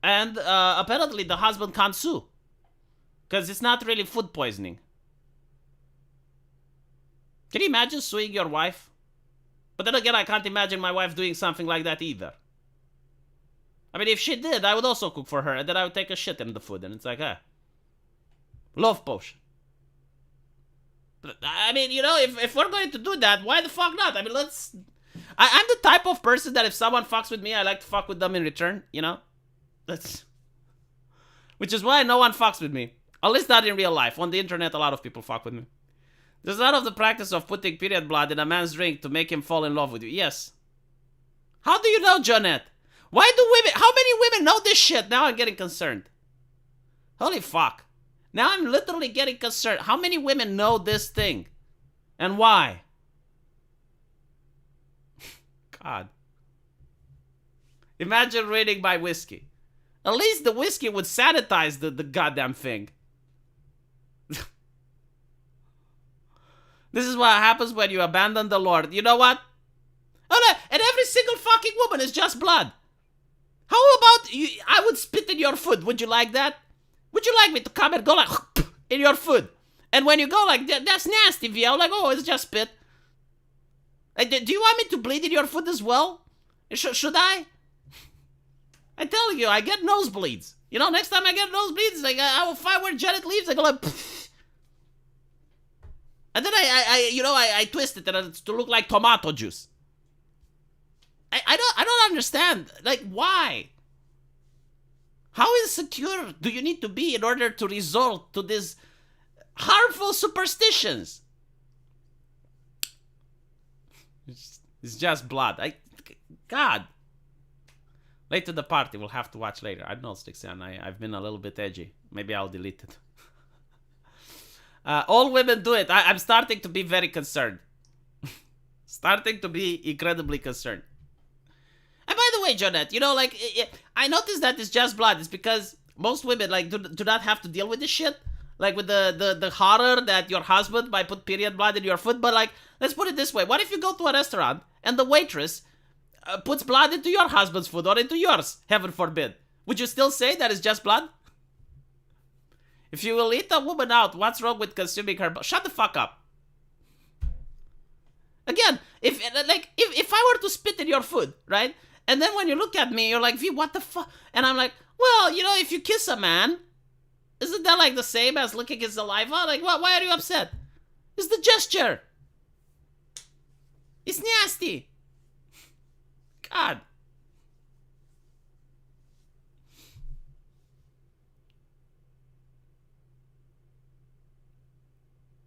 A: And apparently the husband can't sue. Because it's not really food poisoning. Can you imagine suing your wife? But then again, I can't imagine my wife doing something like that either. I mean, if she did, I would also cook for her, and then I would take a shit in the food, and it's like, love potion. But, I mean, you know, if we're going to do that, why the fuck not? I mean, let's... I'm the type of person that if someone fucks with me, I like to fuck with them in return, you know? That's... Which is why no one fucks with me. At least not in real life. On the internet, a lot of people fuck with me. There's a lot of the practice of putting period blood in a man's drink to make him fall in love with you. Yes. How do you know, Jonette? Why do women... How many women know this shit? Now I'm getting concerned. Holy fuck. Now I'm literally getting concerned. How many women know this thing? And why? God. Imagine reading my whiskey. At least the whiskey would sanitize the goddamn thing. This is what happens when you abandon the Lord. You know what? Oh no, and every single fucking woman is just blood. How about you? I would spit in your food. Would you like that? Would you like me to come and go like in your food? And when you go like that, that's nasty, Via. Like, oh, it's just spit. Do you want me to bleed in your food as well? Should I? I'm telling you, I get nosebleeds. You know, next time I get nosebleeds, like I will find where Janet leaves. I go like. And then I twist it to look like tomato juice. I don't understand. Like, why? How insecure do you need to be in order to resort to these harmful superstitions? It's just blood. God. Late to the party, we'll have to watch later. I don't know, Stixan. I've been a little bit edgy. Maybe I'll delete it. All women do it. I'm starting to be very concerned. Starting to be incredibly concerned. And by the way, Jonette, you know, like, I noticed that it's just blood. It's because most women, like, do not have to deal with this shit. Like, with the horror that your husband might put period blood in your food. But, like, let's put it this way. What if you go to a restaurant and the waitress puts blood into your husband's food or into yours? Heaven forbid. Would you still say that it's just blood? If you will eat a woman out, what's wrong with consuming her blood? Shut the fuck up. Again, if I were to spit in your food, right? And then when you look at me, you're like, V, what the fuck? And I'm like, well, you know, if you kiss a man, isn't that like the same as licking his saliva? Like, why are you upset? It's the gesture. It's nasty. God.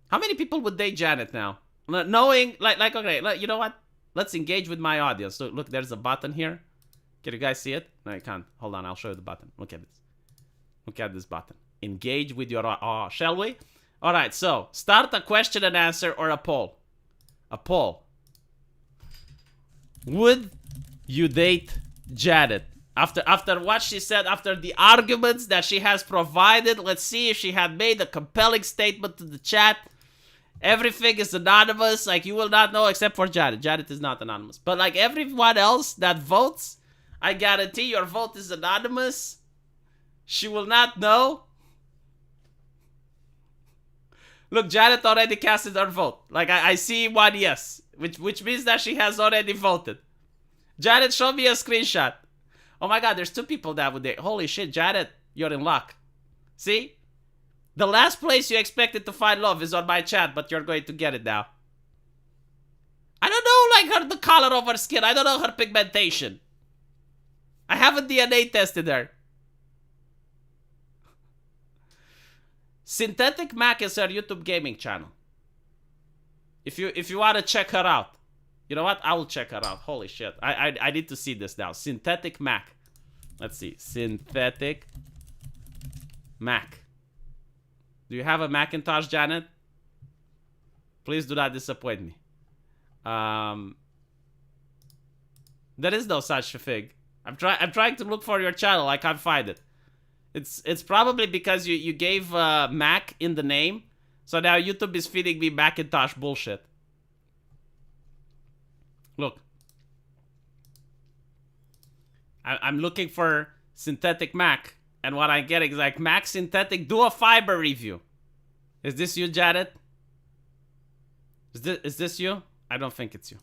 A: How many people would date Janet now? Knowing, like, okay, you know what? Let's engage with my audience. So, look, there's a button here. Can you guys see it? No, you can't. Hold on, I'll show you the button. Look at this. Look at this button. Engage with your shall we? All right, so start a question and answer or a poll. A poll. Would you date Janet? After what she said, after the arguments that she has provided, let's see if she had made a compelling statement to the chat. Everything is anonymous. Like, you will not know except for Janet. Janet is not anonymous. But, like, everyone else that votes, I guarantee your vote is anonymous. She will not know. Look, Janet already casted her vote. Like, I see one yes. Which means that she has already voted. Janet, show me a screenshot. Oh my god, there's 2 people that would date. Holy shit, Janet, you're in luck. See? The last place you expected to find love is on my chat, but you're going to get it now. I don't know, like, the color of her skin. I don't know her pigmentation. I haven't DNA tested her. Synthetic Mac is her YouTube gaming channel. If you want to check her out. You know what? I will check her out. Holy shit. I need to see this now. Synthetic Mac. Let's see. Synthetic Mac. Do you have a Macintosh, Janet? Please do not disappoint me. There is no such thing. I'm trying to look for your channel. I can't find it. It's probably because you gave Mac in the name, so now YouTube is feeding me Macintosh bullshit. Look. I'm looking for synthetic Mac, and what I'm getting is like Mac synthetic dual fiber review. Is this you, Janet? Is this you? I don't think it's you.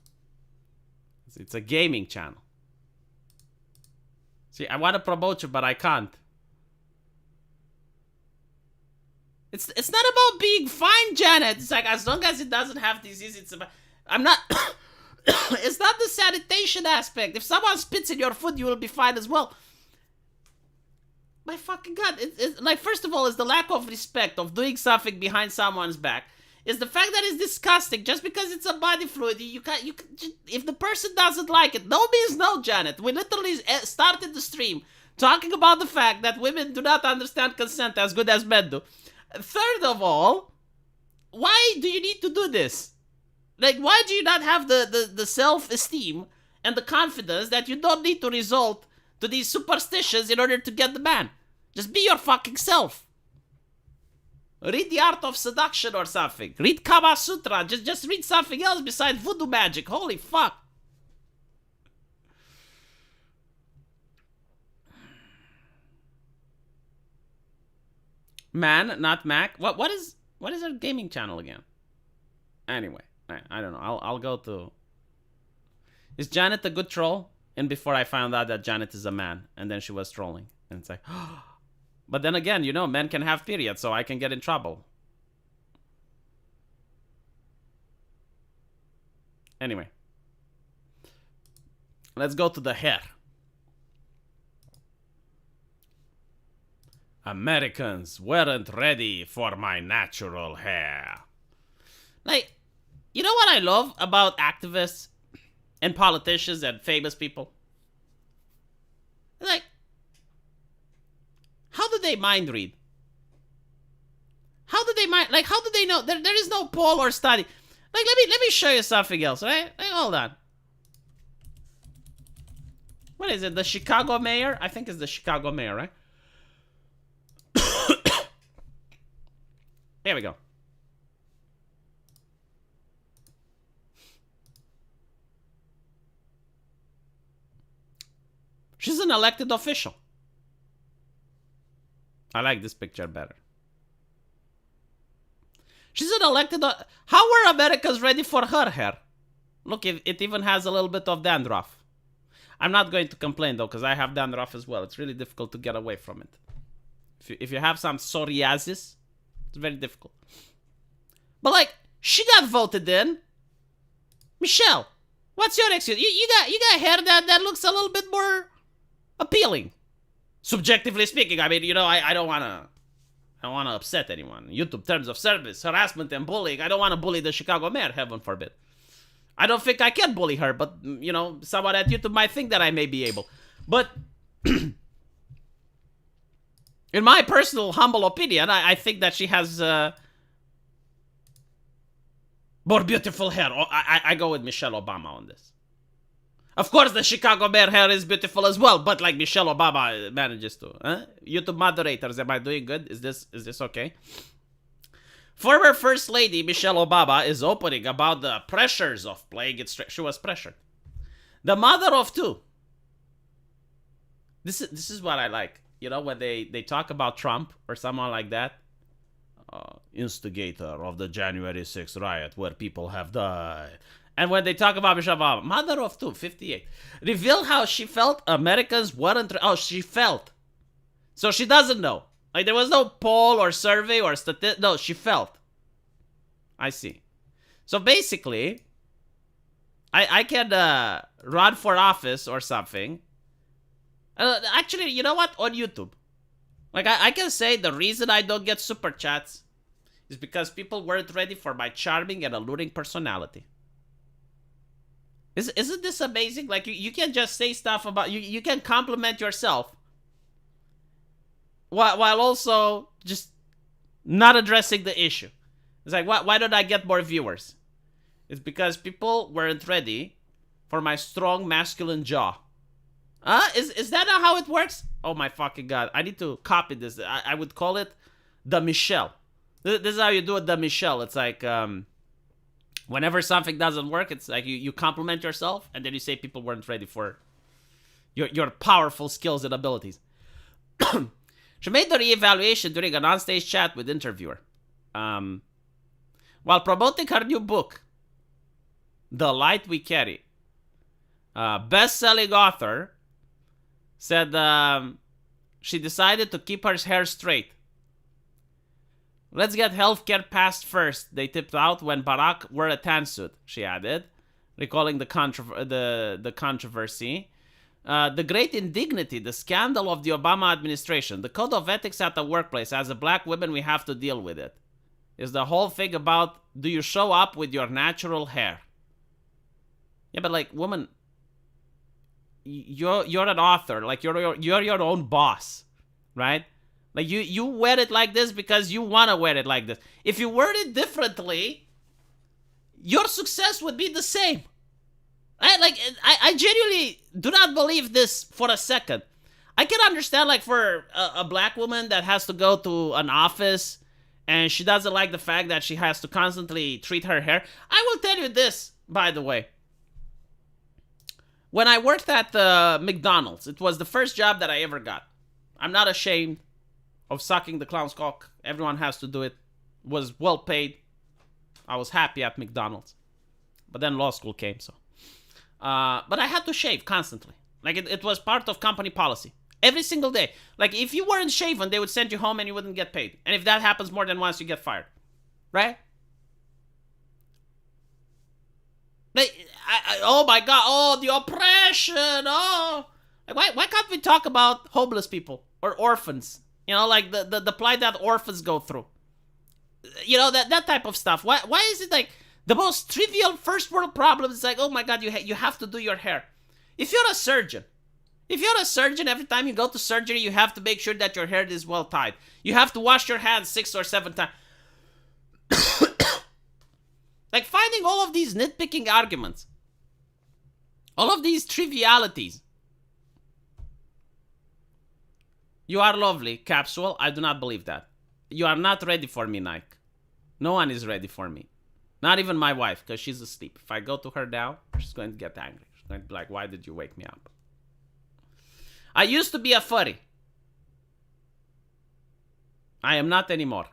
A: It's a gaming channel. See, I want to promote you, but I can't. It's not about being fine, Janet. It's like, as long as it doesn't have disease, it's about... I'm not... It's not the sanitation aspect. If someone spits in your food, you will be fine as well. My fucking God. Like, first of all, it's the lack of respect of doing something behind someone's back. It's the fact that it's disgusting. Just because it's a body fluid, you can if the person doesn't like it, no means no, Janet. We literally started the stream talking about the fact that women do not understand consent as good as men do. Third of all, why do you need to do this? Like, why do you not have the self-esteem and the confidence that you don't need to resort to these superstitions in order to get the man? Just be your fucking self. Read The Art of Seduction or something. Read Kama Sutra. Just read something else besides voodoo magic. Holy fuck. Man, not Mac. What is our gaming channel again? Anyway. I don't know. I'll go to... Is Janet a good troll? And before I found out that Janet is a man. And then she was trolling. And it's like... But then again, you know, men can have periods, so I can get in trouble. Anyway. Let's go to the hair. Americans weren't ready for my natural hair. Like... You know what I love about activists and politicians and famous people? Like, how do they mind read? How do they mind? Like, how do they know? There is no poll or study. Like, let me show you something else, right? Like, hold on. What is it? The Chicago mayor? I think it's the Chicago mayor, right? Here we go. She's an elected official. I like this picture better. She's an elected... How were Americans ready for her hair? Look, it even has a little bit of dandruff. I'm not going to complain, though, because I have dandruff as well. It's really difficult to get away from it. If you have some psoriasis, it's very difficult. But, like, she got voted in. Michelle, what's your excuse? You got hair that looks a little bit more... appealing, subjectively speaking. I mean, you know, I don't want to upset anyone. YouTube terms of service, harassment and bullying. I don't want to bully the Chicago mayor, heaven forbid. I don't think I can bully her, but, you know, someone at YouTube might think that I may be able. But, in my personal, humble opinion, I think that she has more beautiful hair. I go with Michelle Obama on this. Of course, the Chicago mayor hair is beautiful as well, but like Michelle Obama manages to. YouTube moderators, am I doing good? Is this okay? Former First Lady Michelle Obama is opening about the pressures of playing it straight. She was pressured. The mother of two. This is what I like. You know, when they talk about Trump or someone like that. Instigator of the January 6th riot where people have died. And when they talk about Michelle Obama, mother of two, 58, revealed how she felt Americans weren't... Oh, she felt. So she doesn't know. Like, there was no poll or survey or statistic. No, she felt. I see. So basically, I can run for office or something. Actually, you know what? On YouTube. Like, I can say the reason I don't get super chats is because people weren't ready for my charming and alluring personality. Isn't this amazing? Like, you can just say stuff about... You can compliment yourself. While also just not addressing the issue. It's like, why don't I get more viewers? It's because people weren't ready for my strong masculine jaw. Is that not how it works? Oh my fucking god. I need to copy this. I would call it the Michelle. This is how you do it, the Michelle. It's like, whenever something doesn't work, it's like you compliment yourself, and then you say people weren't ready for your powerful skills and abilities. She made the re-evaluation during an onstage chat with interviewer. While promoting her new book, The Light We Carry, best-selling author said she decided to keep her hair straight. Let's get healthcare passed first, they tipped out when Barack wore a tan suit, she added, recalling the controversy. The great indignity, the scandal of the Obama administration, the code of ethics at the workplace. As a black woman, we have to deal with it. Is the whole thing about, do you show up with your natural hair? Yeah, but like, woman, you're an author. Like, you're your own boss, right? Like, you wear it like this because you want to wear it like this. If you wear it differently, your success would be the same. I genuinely do not believe this for a second. I can understand, like, for a black woman that has to go to an office and she doesn't like the fact that she has to constantly treat her hair. I will tell you this, by the way. When I worked at McDonald's, it was the first job that I ever got. I'm not ashamed of sucking the clown's cock. Everyone has to do it. Was well paid. I was happy at McDonald's. But then law school came, so. But I had to shave constantly. Like, it was part of company policy. Every single day. Like, if you weren't shaven, they would send you home and you wouldn't get paid. And if that happens more than once, you get fired. Right? Like, oh my god, oh, the oppression, oh. Like, why can't we talk about homeless people or orphans? You know, like the plight that orphans go through. You know, that type of stuff. Why is it like the most trivial first world problem is like, oh my god, you have to do your hair. If you're a surgeon, every time you go to surgery, you have to make sure that your hair is well tied. You have to wash your hands 6 or 7 times. Like, finding all of these nitpicking arguments, all of these trivialities. You are lovely, Capsule. I do not believe that. You are not ready for me, Nike. No one is ready for me. Not even my wife, because she's asleep. If I go to her now, she's going to get angry. She's going to be like, why did you wake me up? I used to be a furry. I am not anymore.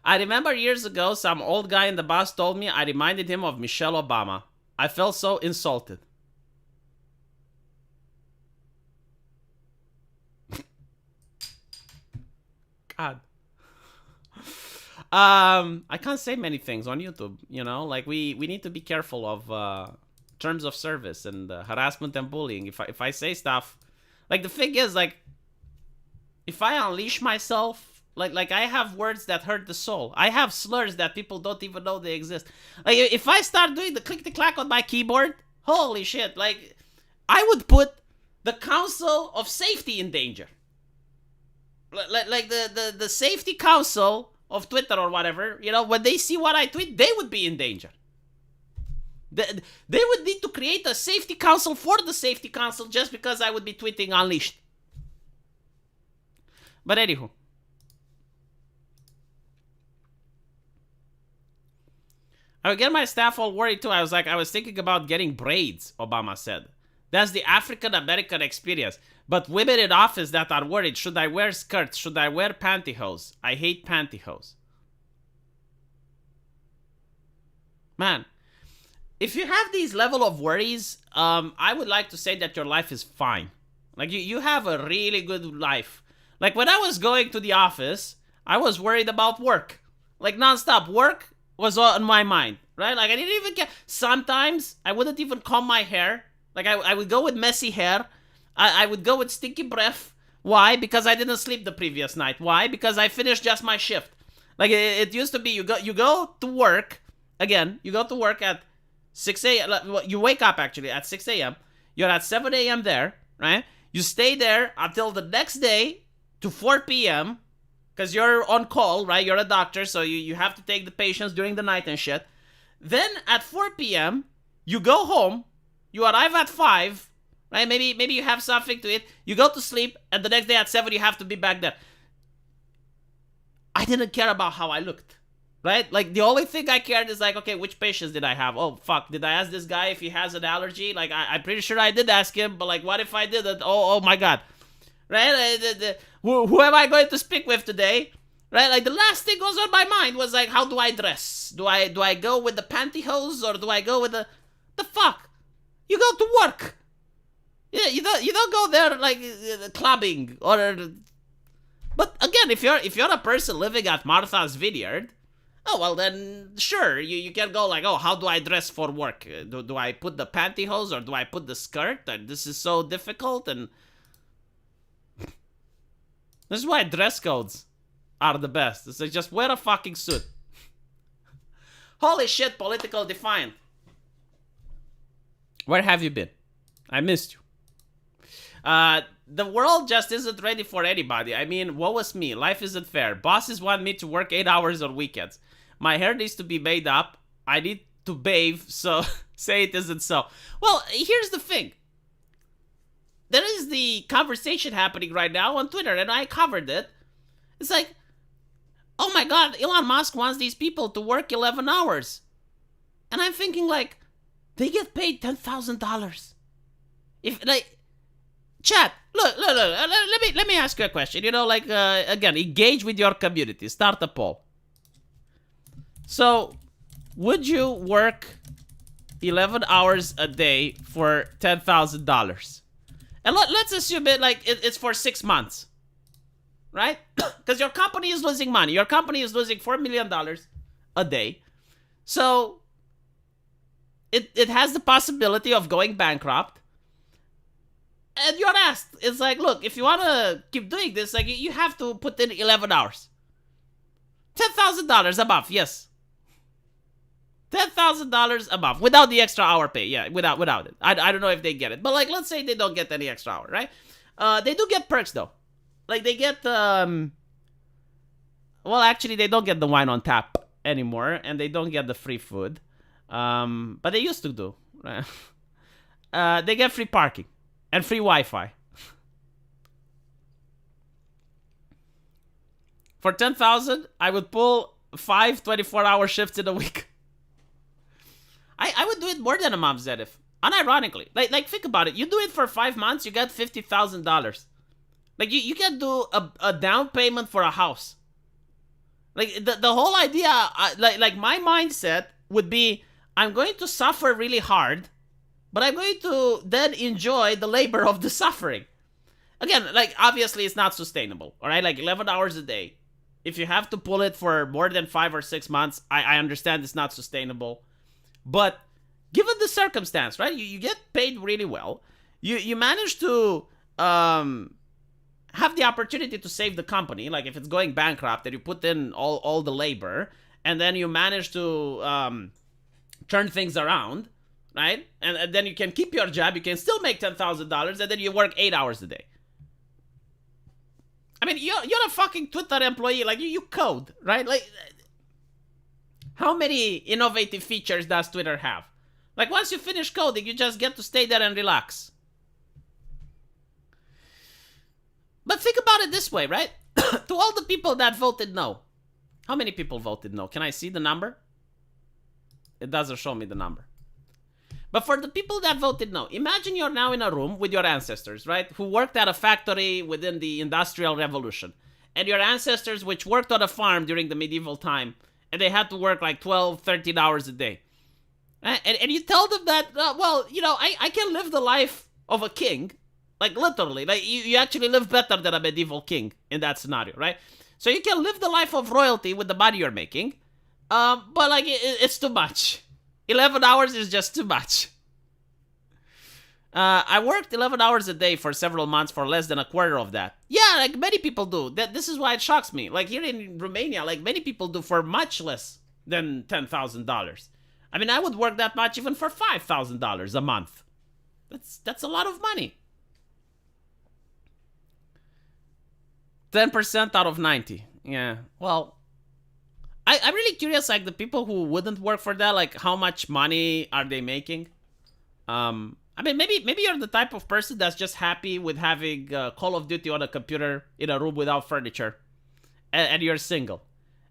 A: I remember years ago, some old guy in the bus told me I reminded him of Michelle Obama. I felt so insulted. God. I can't say many things on YouTube, you know? Like, we need to be careful of terms of service and harassment and bullying. If I say stuff... Like, the thing is, like, if I unleash myself... Like I have words that hurt the soul. I have slurs that people don't even know they exist. Like, if I start doing the click-clack on my keyboard, holy shit, like, I would put the Council of Safety in danger. Like the Safety Council of Twitter or whatever, you know, when they see what I tweet, they would be in danger. They would need to create a Safety Council for the Safety Council just because I would be tweeting unleashed. But anywho. I would get my staff all worried too. I was thinking about getting braids, Obama said. That's the African American experience. But women in office that are worried, should I wear skirts? Should I wear pantyhose? I hate pantyhose. Man, if you have these level of worries, I would like to say that your life is fine. Like, you have a really good life. Like, when I was going to the office, I was worried about work. Like, nonstop work was on my mind, right? Like, I didn't even care. Sometimes I wouldn't even comb my hair. Like, I would go with messy hair. I would go with stinky breath. Why? Because I didn't sleep the previous night. Why? Because I finished just my shift. Like, it used to be, you go to work. Again, you go to work at 6 a.m. You wake up, actually, at 6 a.m. You're at 7 a.m. there, right? You stay there until the next day to 4 p.m. because you're on call, right? You're a doctor, so you have to take the patients during the night and shit. Then at 4 p.m., you go home, you arrive at 5, right? Maybe you have something to eat, you go to sleep, and the next day at 7, you have to be back there. I didn't care about how I looked, right? Like, the only thing I cared is like, okay, which patients did I have? Oh, fuck, did I ask this guy if he has an allergy? Like, I'm pretty sure I did ask him, but like, what if I didn't? Oh my God. Right? Who am I going to speak with today? Right? Like, the last thing goes on my mind was like, how do I dress? Do I go with the pantyhose or do I go with the fuck? You go to work. Yeah, you don't go there like clubbing or. But again, if you're a person living at Martha's Vineyard, oh well, then sure, you can go like, oh, how do I dress for work? Do I put the pantyhose or do I put the skirt? And this is so difficult, and this is why dress codes are the best. It's like, just wear a fucking suit. Holy shit, Political Defiant. Where have you been? I missed you. The world just isn't ready for anybody. I mean, woe is me. Life isn't fair. Bosses want me to work 8 hours on weekends. My hair needs to be made up. I need to bathe, so say it isn't so. Well, here's the thing. There is the conversation happening right now on Twitter, and I covered it. It's like, oh my God, Elon Musk wants these people to work 11 hours. And I'm thinking like, they get paid $10,000. If, like, chat, look, let me ask you a question. You know, like, again, engage with your community. Start a poll. So, would you work 11 hours a day for $10,000? And let's assume it's for 6 months. Right? Because your company is losing money. Your company is losing $4 million a day. So, it has the possibility of going bankrupt. And you're asked, it's like, look, if you want to keep doing this, like, you have to put in 11 hours. $10,000 a month, yes. $10,000 a month without the extra hour pay. Yeah, without it. I don't know if they get it. But, like, let's say they don't get any extra hour, right? They do get perks, though. Like, they get, well, actually, they don't get the wine on tap anymore. And they don't get the free food. But they used to do, right? They get free parking. And free Wi-Fi. For $10,000, I would pull 5 24-hour shifts in a week. I would do it more than a month, Zedif. Unironically. Like, think about it. You do it for 5 months, you get $50,000. Like, you can do a down payment for a house. Like, the whole idea, like my mindset would be, I'm going to suffer really hard, but I'm going to then enjoy the labor of the suffering. Again, like, obviously it's not sustainable, all right? Like, 11 hours a day. If you have to pull it for more than 5 or 6 months, I understand it's not sustainable. But given the circumstance, right? You get paid really well. You manage to have the opportunity to save the company. Like, if it's going bankrupt, that you put in all the labor, and then you manage to turn things around. Right? And then you can keep your job, you can still make $10,000, and then you work 8 hours a day. I mean, you're a fucking Twitter employee, like, you code, right? Like, how many innovative features does Twitter have? Like, once you finish coding, you just get to stay there and relax. But think about it this way, right? To all the people that voted no. How many people voted no? Can I see the number? It doesn't show me the number. But for the people that voted no, imagine you're now in a room with your ancestors, right? Who worked at a factory within the Industrial Revolution. And your ancestors, which worked on a farm during the medieval time, and they had to work like 12, 13 hours a day. And you tell them that, well, you know, I can live the life of a king. Like, literally. Like, you actually live better than a medieval king in that scenario, right? So you can live the life of royalty with the money you're making. But, like, it's too much. 11 hours is just too much. I worked 11 hours a day for several months for less than a quarter of that. Yeah, like many people do. This is why it shocks me. Like here in Romania, like many people do for much less than $10,000. I mean, I would work that much even for $5,000 a month. That's a lot of money. 10% out of 90. Yeah. Well, I'm really curious, like the people who wouldn't work for that, like how much money are they making? I mean, maybe you're the type of person that's just happy with having Call of Duty on a computer in a room without furniture, and you're single,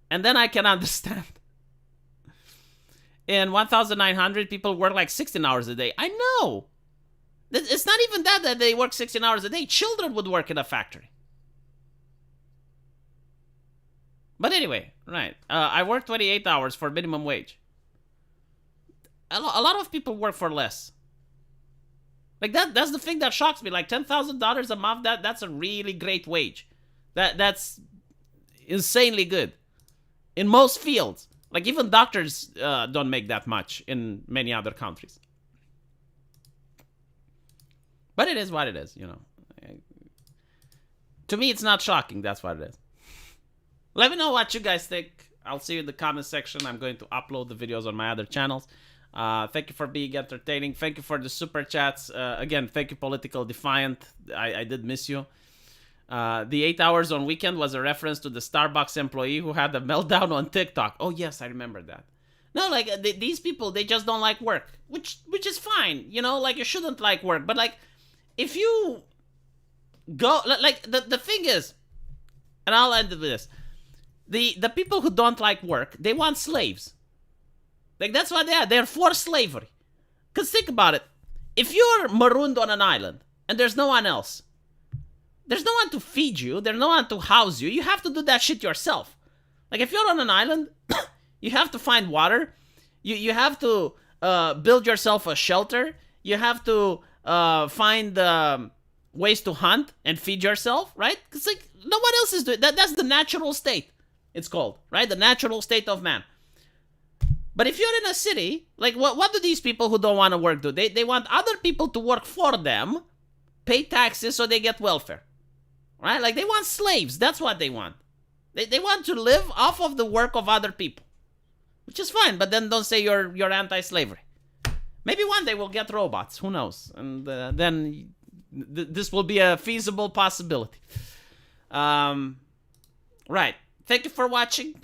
A: and then I can understand. In 1,900, people work like 16 hours a day. I know. It's not even that they work 16 hours a day. Children would work in a factory. But anyway, right. I work 28 hours for minimum wage. A lot of people work for less. Like that's the thing that shocks me. Like $10,000 a month, that's a really great wage. That's insanely good. In most fields. Like even doctors don't make that much in many other countries. But it is what it is, you know. To me, it's not shocking. That's what it is. Let me know what you guys think. I'll see you in the comment section. I'm going to upload the videos on my other channels. Thank you for being entertaining. Thank you for the super chats. Again, thank you, Political Defiant. I did miss you. The 8 hours on weekend was a reference to the Starbucks employee who had a meltdown on TikTok. Oh, yes, I remember that. No, like, these people, they just don't like work. Which is fine. You know, like, you shouldn't like work. But, like, if you go... Like, the thing is... And I'll end with this. The people who don't like work, they want slaves. Like, that's what they are. They're for slavery. Because think about it. If you're marooned on an island and there's no one else, there's no one to feed you, there's no one to house you, you have to do that shit yourself. Like, if you're on an island, you have to find water, you have to build yourself a shelter, you have to find ways to hunt and feed yourself, right? Because, like, no one else is doing that. That's the natural state, it's called, right? The natural state of man. But if you're in a city, like, what do these people who don't want to work do? They want other people to work for them, pay taxes so they get welfare, right? Like, they want slaves. That's what they want. They want to live off of the work of other people, which is fine. But then don't say you're anti-slavery. Maybe one day we'll get robots. Who knows? And then this will be a feasible possibility. Right. Thank you for watching.